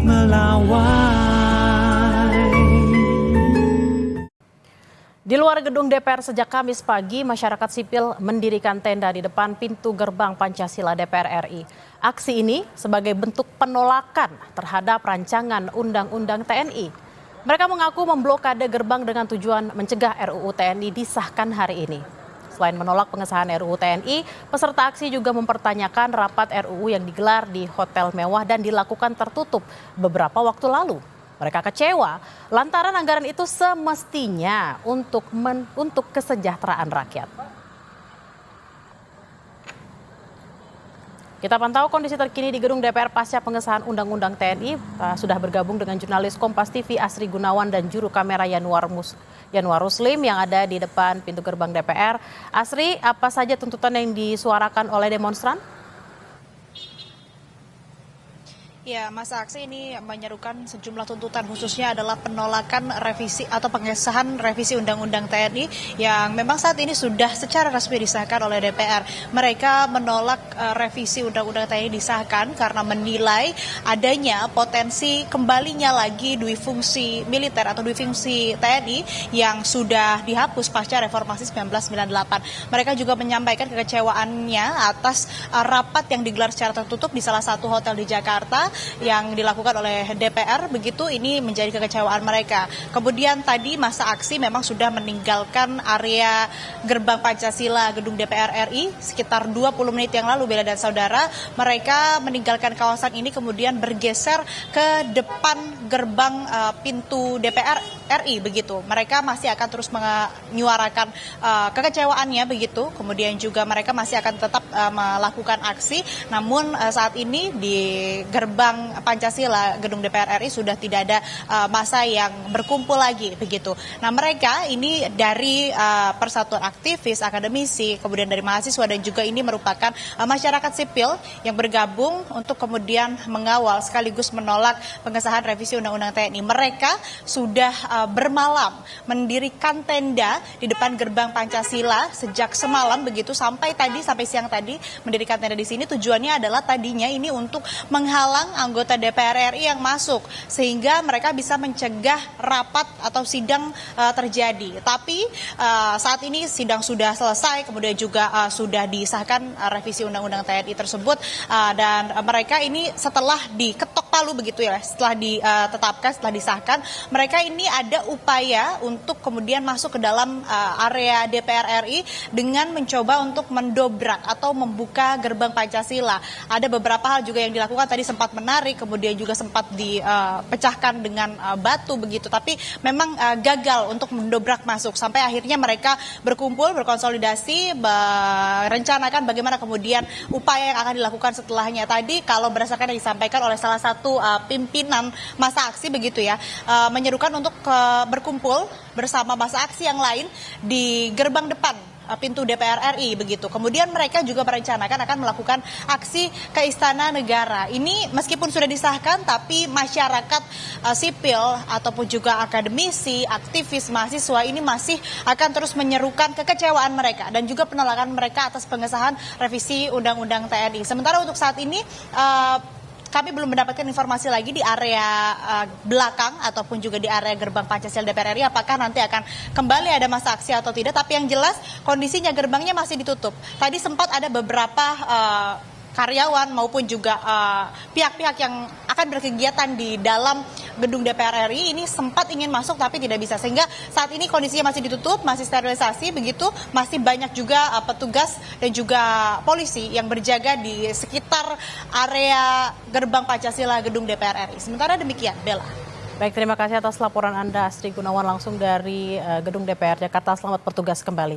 melawai. Di luar gedung DPR sejak Kamis pagi, masyarakat sipil mendirikan tenda di depan pintu gerbang Pancasila DPR RI. Aksi ini sebagai bentuk penolakan terhadap rancangan Undang-Undang TNI. Mereka mengaku memblokade gerbang dengan tujuan mencegah RUU TNI disahkan hari ini. Selain menolak pengesahan RUU TNI, peserta aksi juga mempertanyakan rapat RUU yang digelar di hotel mewah dan dilakukan tertutup beberapa waktu lalu. Mereka kecewa lantaran anggaran itu semestinya untuk kesejahteraan rakyat. Kita pantau kondisi terkini di gedung DPR pasca pengesahan Undang-Undang TNI. Sudah bergabung dengan jurnalis Kompas TV Asri Gunawan dan juru kamera Yanwar Ruslim yang ada di depan pintu gerbang DPR. Asri, apa saja tuntutan yang disuarakan oleh demonstran? Ya, masa aksi ini menyerukan sejumlah tuntutan, khususnya adalah penolakan revisi atau pengesahan revisi Undang-Undang TNI yang memang saat ini sudah secara resmi disahkan oleh DPR. Mereka menolak revisi Undang-Undang TNI disahkan karena menilai adanya potensi kembalinya lagi dui fungsi militer atau dui fungsi TNI yang sudah dihapus pasca reformasi 1998. Mereka juga menyampaikan kekecewaannya atas rapat yang digelar secara tertutup di salah satu hotel di Jakarta yang dilakukan oleh DPR, begitu ini menjadi kekecewaan mereka. Kemudian tadi masa aksi memang sudah meninggalkan area gerbang Pancasila gedung DPR RI sekitar 20 menit yang lalu, Bella dan saudara. Mereka meninggalkan kawasan ini kemudian bergeser ke depan gerbang pintu DPR RI begitu. Mereka masih akan terus menyuarakan kekecewaannya begitu. Kemudian juga mereka masih akan tetap melakukan aksi. Namun saat ini di gerbang Pancasila gedung DPR RI sudah tidak ada massa yang berkumpul lagi begitu. Nah, mereka ini dari persatuan aktivis, akademisi, kemudian dari mahasiswa dan juga ini merupakan masyarakat sipil yang bergabung untuk kemudian mengawal sekaligus menolak pengesahan revisi Undang-Undang TNI. Mereka sudah bermalam mendirikan tenda di depan gerbang Pancasila sejak semalam begitu sampai siang tadi mendirikan tenda di sini. Tujuannya adalah tadinya ini untuk menghalang anggota DPR RI yang masuk sehingga mereka bisa mencegah rapat atau sidang terjadi. Tapi saat ini sidang sudah selesai, kemudian juga sudah disahkan revisi Undang-Undang TNI tersebut dan mereka ini setelah diketok palu begitu ya, setelah ditetapkan, setelah disahkan, mereka ini ada upaya untuk kemudian masuk ke dalam area DPR RI dengan mencoba untuk mendobrak atau membuka gerbang Pancasila. Ada beberapa hal juga yang dilakukan, tadi sempat menarik, kemudian juga sempat dipecahkan dengan batu begitu, tapi memang gagal untuk mendobrak masuk sampai akhirnya mereka berkumpul, berkonsolidasi, merencanakan bagaimana kemudian upaya yang akan dilakukan setelahnya. Tadi kalau berdasarkan yang disampaikan oleh salah satu pimpinan masa aksi begitu ya, menyerukan untuk berkumpul bersama masa aksi yang lain di gerbang depan pintu DPR RI begitu. Kemudian mereka juga merencanakan akan melakukan aksi ke Istana Negara. Ini meskipun sudah disahkan tapi masyarakat sipil ataupun juga akademisi, aktivis, mahasiswa ini masih akan terus menyerukan kekecewaan mereka dan juga penolakan mereka atas pengesahan revisi Undang-Undang TNI. Sementara untuk saat ini kami belum mendapatkan informasi lagi di area belakang ataupun juga di area gerbang Pancasila DPR RI apakah nanti akan kembali ada masa aksi atau tidak. Tapi yang jelas kondisinya gerbangnya masih ditutup. Tadi sempat ada beberapa karyawan maupun juga pihak-pihak yang akan berkegiatan di dalam gedung DPR RI ini sempat ingin masuk tapi tidak bisa, sehingga saat ini kondisinya masih ditutup, masih sterilisasi begitu, masih banyak juga petugas dan juga polisi yang berjaga di sekitar area gerbang Pancasila gedung DPR RI. Sementara demikian, Bella. Baik, terima kasih atas laporan Anda Asri Gunawan langsung dari gedung DPR Jakarta. Selamat bertugas kembali.